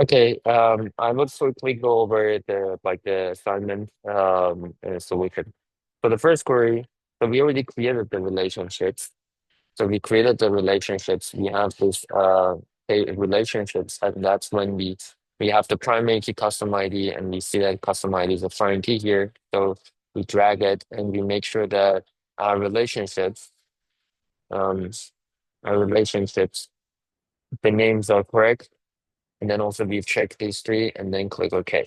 Okay, I will quickly go over the assignment solution. So the first query, so we already created the relationships. So we created the relationships. We have this relationships, and that's when we have the primary key custom ID, and we see that custom ID is a foreign key here. So we drag it, and we make sure that our relationships, um, our relationships, the names are correct, and then also we check these three, and then click OK.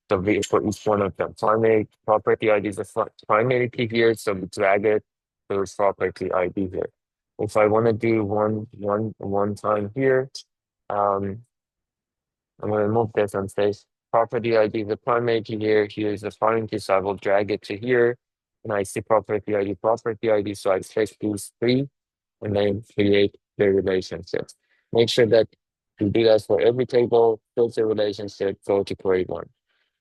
So we for each one of them, primary property ID is a primary key here, so we drag it to its property ID here. If I want to do one time here, um, I'm going to remove this and say property ID is the primary key here. Here is the foreign key, so I will drag it to here, and I see property ID. So I click these three, and then create the relationship. Make sure that you do that for every table, build the relationship, go to query one.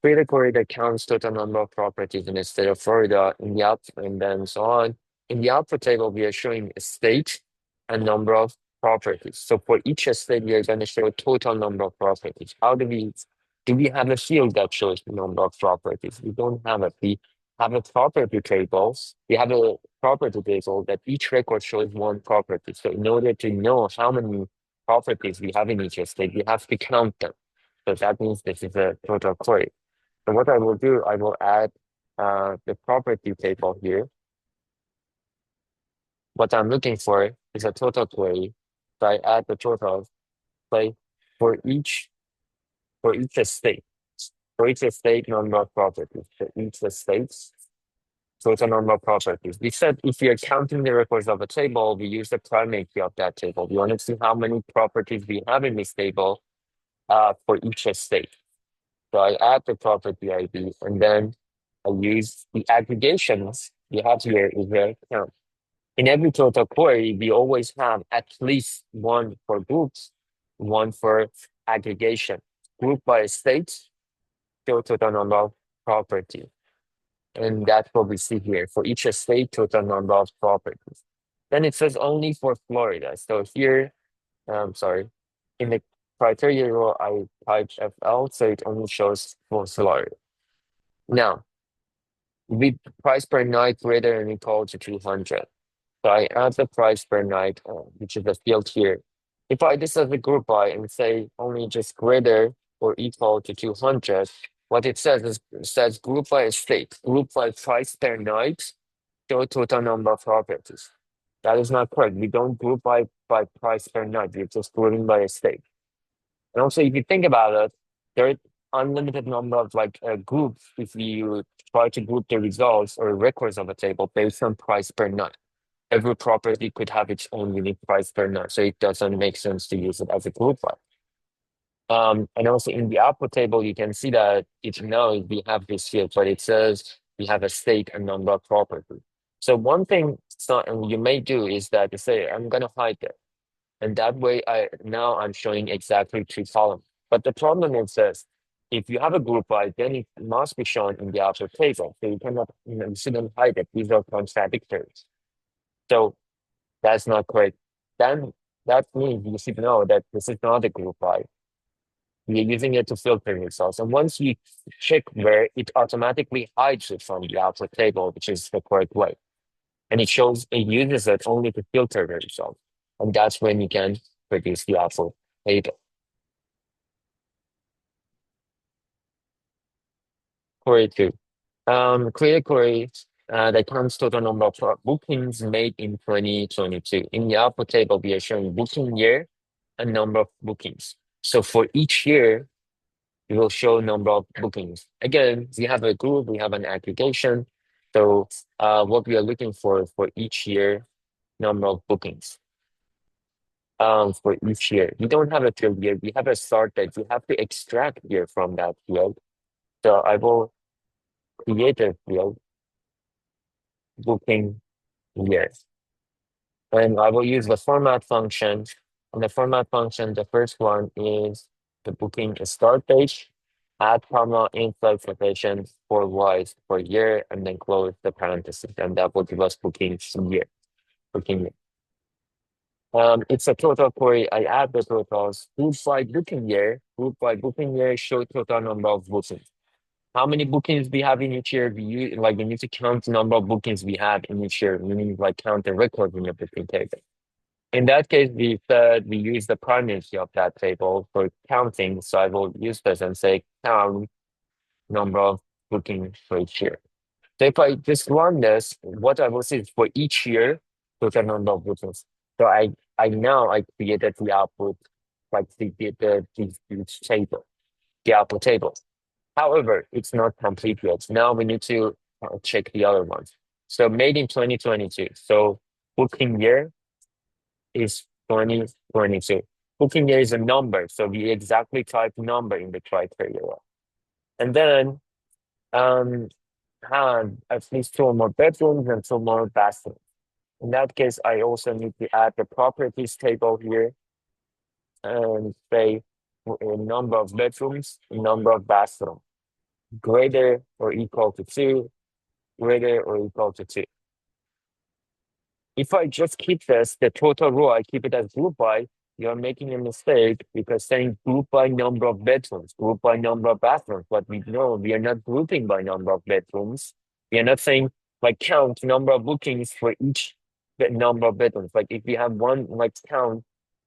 Create a query that counts total number of properties in the state of Florida in the out and then so on. In the output table, we are showing a state and number of properties. So for each state, we are going to show a total number of properties. How do we have a field that shows the number of properties? We don't have it. We have a property table. We have a property table that each record shows one property. So in order to know how many properties we have in each state, we have to count them. So that means this is a total query. So what I will do, I will add the property table here. What I'm looking for is a total query. So I add the total play for each for each state. For each state number of properties. For each state total number of properties. We said if we are counting the records of a table, we use the primary key of that table. We want to see how many properties we have in this table for each state. So I add the property ID, and then I use the aggregations we have here is the count. In every total query, we always have at least one for groups, one for aggregation. Group by state, show total number of property. And that's what we see here. For each state, total number of properties. Then it says only for Florida. So here, sorry, in the criteria row, I typed FL, so it only shows for Florida. Now, with price per night greater than or equal to 200. So I add the price per night, which is the field here. If I this as a group by and say only just greater or equal to 200, what it says is it says group by state, group by price per night, show total number of properties. That is not correct. We don't group by price per night. We're just grouping by a state. And also, if you think about it, there are unlimited number of groups if you try to group the results or records of a table based on price per night. Every property could have its own unique price per night, so it doesn't make sense to use it as a group by. And also in the output table, you can see that it knows we have this field, but it says we have a state and number of properties. So one thing you may do is that to say, I'm going to hide it. And that way, I'm showing exactly two columns. But the problem is this: if you have a group by, then it must be shown in the output table. So you cannot, you shouldn't hide it. These are contradictory. So that's not correct. Then that means you should know that this is not a group by. We're using it to filter results. And once you check where, it automatically hides it from the output table, which is the correct way. And it uses it only to filter the result. And that's when you can produce the output table. Query two. Create a query that counts total number of bookings made in 2022. In the output table, we are showing booking year and number of bookings. So for each year, we will show number of bookings. Again, we have a group, we have an aggregation. So what we are looking for each year, number of bookings. For each year. We don't have a field year, we have a start date. We have to extract year from that field. So I will create a field booking year. And I will use the format function. And the format function, the first one is the booking start date, add comma, influx location for wise for year, and then close the parenthesis. And that will give us booking year. Booking year. It's a total query. I add the totals. Group by booking year, show total number of bookings. How many bookings we have in each year? We need to count the number of bookings we have in each year. We need like count the records in your booking table. In that case, we said we use the primary key of that table for counting. So I will use this and say count number of bookings for each year. So if I just run this, what I will see is for each year, total number of bookings. So I created the output, like the table, the output table. However, it's not complete yet. Now we need to check the other ones. So made in 2022. So booking year is 2022. Booking year is a number. So we exactly type number in the criteria. And then um had at least two more bedrooms and two more bathrooms. In that case, I also need to add the properties table here and say a number of bedrooms, number of bathrooms, greater or equal to two, greater or equal to two. If I just keep this, the total row, I keep it as group by, you're making a mistake because saying group by number of bedrooms, group by number of bathrooms. But we know we are not grouping by number of bedrooms. We are not saying like count number of bookings for each number of bedrooms. Like if we have one, like count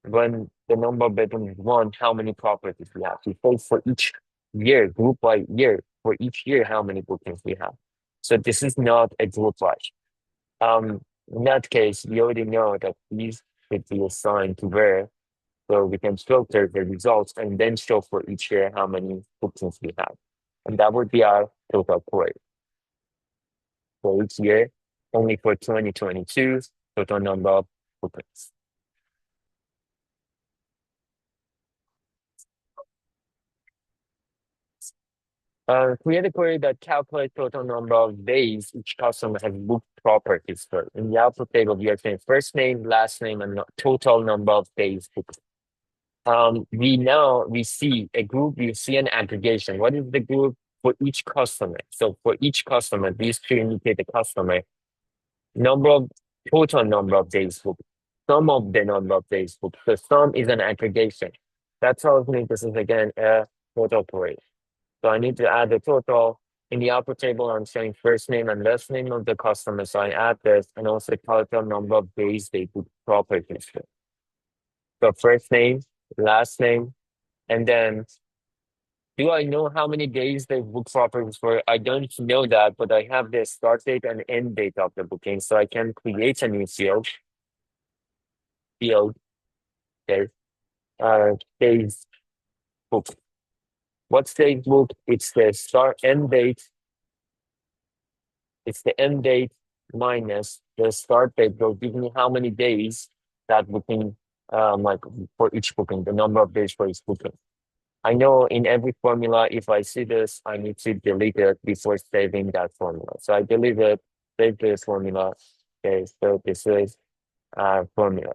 when the number of bedrooms is one, how many properties we have. We say for each year, group by year, for each year, how many bookings we have. So this is not a group by. In that case, we already know that these should be assigned to where, so we can filter the results and then show for each year how many bookings we have. And that would be our total query. For each year, only for 2022, total number of bookings. Create a query that calculates total number of days each customer has booked properties for. In the output table, we are saying first name, last name, and total number of days booked. We see a group, we see an aggregation. What is the group for each customer? So for each customer, these two indicate the customer, number of total number of days booked, sum of the number of days booked. The sum is an aggregation. That tells me this is again a total query. So I need to add the total. In the output table, I'm showing first name and last name of the customer. So I add this and also total number of days they booked properties for. So first name, last name, and then do I know how many days they book properties for? I don't know that, but I have the start date and end date of the booking. So I can create a new field there, days booked. What's days booked? It's the start end date. It's the end date minus the start date. They'll give me how many days that booking, like for each booking, the number of days for each booking. I know in every formula, if I see this, I need to delete it before saving that formula. So I delete it, save this formula. Okay, so this is formula.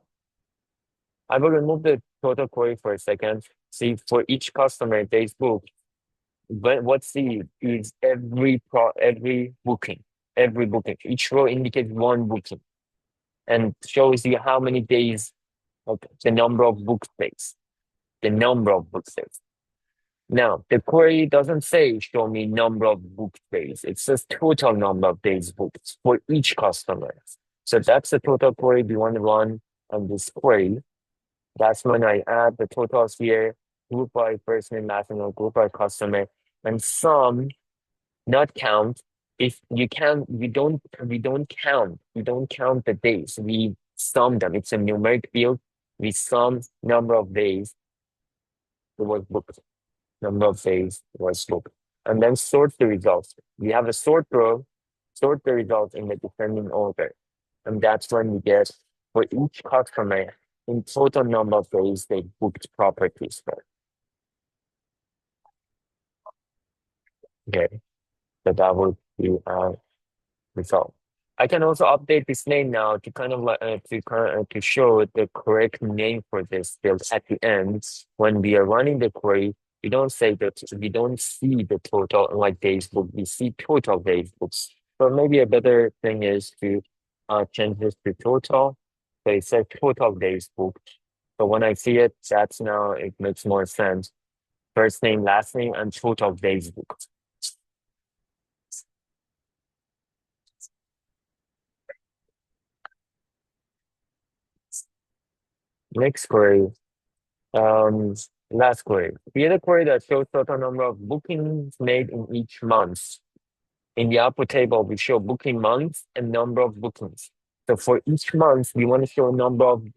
I will remove the total query for a second. See, for each customer days booked, but what's the is every booking, every booking. Each row indicates one booking and shows you how many days, okay, the number of book days, the number of book days. Now, the query doesn't say show me number of booked days. It says total number of days booked for each customer. So that's the total query we want to run on this query. That's when I add the totals here, group by first name, last name, group by customer, and sum, not count. If you can, we don't count the days. We sum them. It's a numeric field. We sum number of days it was booked. Number of days was booked. And then sort the results. We have a sort row, sort the results in the descending order. And that's when we get for each customer in total number of days they booked properties for. Okay, so that would be our result. I can also update this name now to kind of like to show the correct name for this field at the end. When we are running the query, we don't say that we don't see the total like days booked. We see total days books. So maybe a better thing is to change this to total. So it says total days booked. So when I see it, that's now it makes more sense. First name, last name, and total days booked. Next query. Um, Last query. Create a query that shows total number of bookings made in each month. In the output table, we show booking months and number of bookings. So for each month, we want to show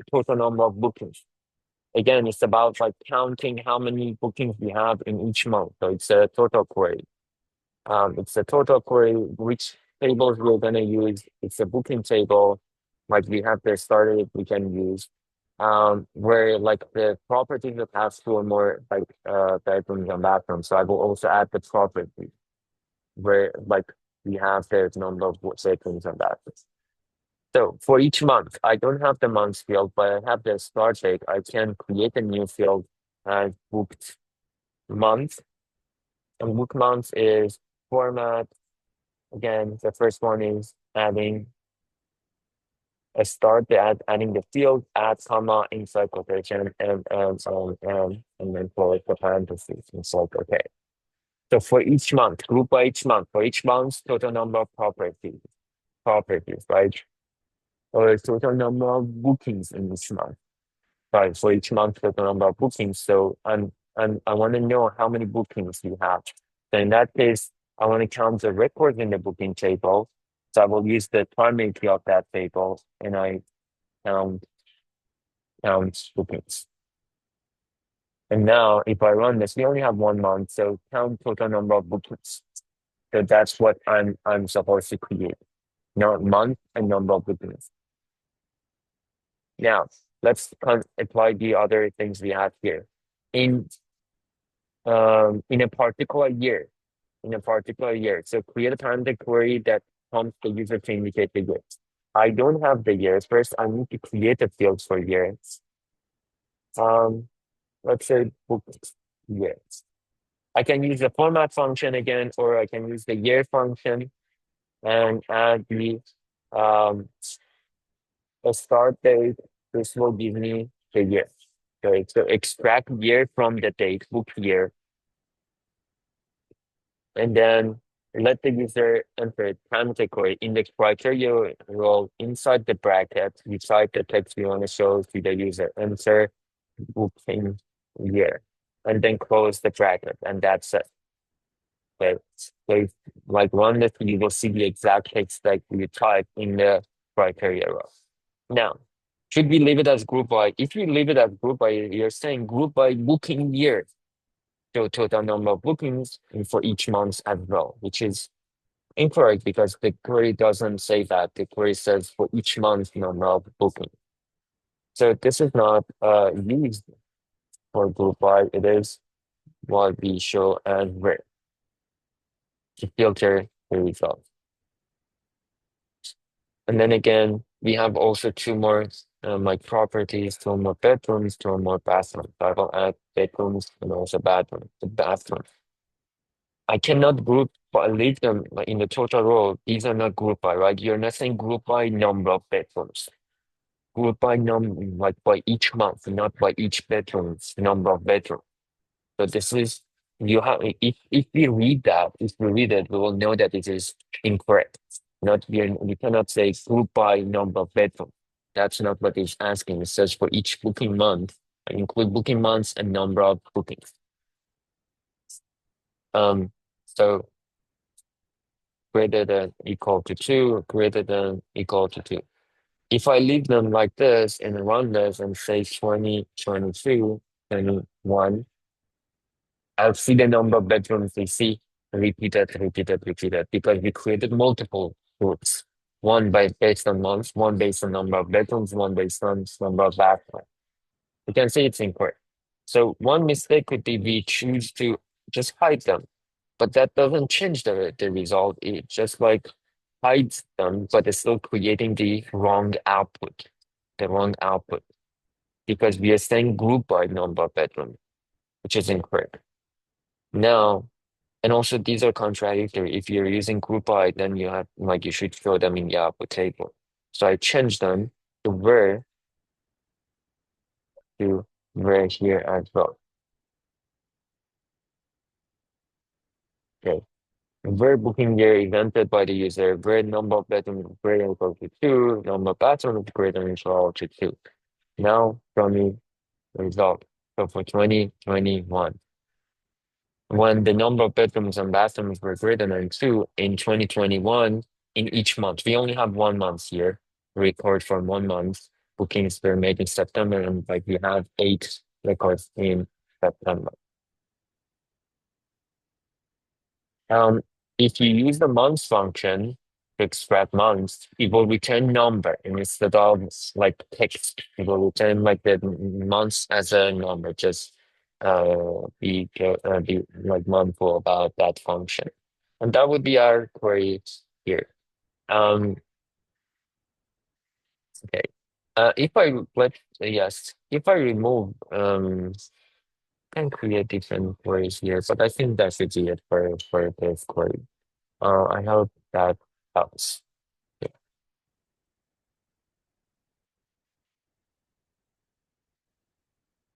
total number of bookings. Again, it's about like counting how many bookings we have in each month. So it's a total query. It's a total query, which tables we're going to use. It's a booking table, like we have there started, we can use. Where like the properties that have two or more like bedrooms and bathrooms. So I will also add the property where like we have the number of bedrooms and bathrooms. So for each month, I don't have the month field, but I have the start date. I can create a new field and booked month. And book month is format. Again, the first one is adding a start, adding the field, add comma, inside quotation, and then close the parentheses. It's like, okay. So for each month, group by each month, for each month, total number of properties, right? Or total number of bookings in each month. Right, for each month, total number of bookings. So and I want to know how many bookings you have. So in that case, I want to count the records in the booking table. So I will use the primary key of that table and I count bookings. And now if I run this, we only have 1 month, so count total number of bookings. So that's what I'm supposed to create. Now month and number of bookings. Now let's apply the other things we have here. In in a particular year, So create a parameter query that prompts the user to indicate the year. I don't have the years. First, I need to create a field for years. Let's say book years. I can use the format function again, or I can use the year function and add the um a start date. This will give me the year. Okay, so extract year from the date, book year, and then let the user enter parameter query index criteria role inside the bracket, beside the text we want to show to the user, enter booking year, and then close the bracket, and that's it. Okay. So if, like run this, you will see the exact text that you type in the criteria row. Now, should we leave it as group by? If you leave it as group by, you're saying group by booking year. So total number of bookings for each month as well, which is incorrect because the query doesn't say that. The query says for each month number of booking. So this is not used for group by. It is what we show as where to filter the results. And then again, we have also two more like properties, two more bedrooms, two more bathrooms. I will add bedrooms and also bathrooms. The bathroom. I cannot group but leave them like in the total row. These are not group by, right? You're not saying group by number of bedrooms. Group by like by each month, not by each bedroom's number of bedrooms. So this is you have if we read that, if we read it, we will know that it is incorrect. Not we cannot say group by number of bedroom. That's not what it's asking. It says for each booking month, include booking months and number of bookings. So greater than equal to 2, greater than equal to 2. If I leave them like this and run this and say 20, 22, 21, I'll see the number of bedrooms we see repeated because we created multiple groups. One based on months, one based on number of bedrooms, one based on number of bathrooms. You can see it's incorrect. So one mistake could be we choose to just hide them, but that doesn't change the result. It just like hides them, but it's still creating the wrong output because we are saying group by number of bedrooms, which is incorrect. Now, and also these are contradictory. If you're using group by, then you should show them in the output table. So I changed them to where to right here as well. Okay. Where booking gear is entered by the user, where number of bedrooms is greater than or equal to two, number of bathrooms is greater than or equal to two. Now, from the result. So for 2021, when the number of bedrooms and bathrooms were greater than two in 2021, in each month, we only have 1 month here, record for 1 month. Bookings were made in September, and like we have 8 records in September. Um, if you use the months function to extract months, it will return number and instead of like text. It will return like the months as a number. Just be like mindful about that function. And that would be our query here. Um, okay. If I let yes, if I remove can create different queries here, but I think that should be it for this query. I hope that helps.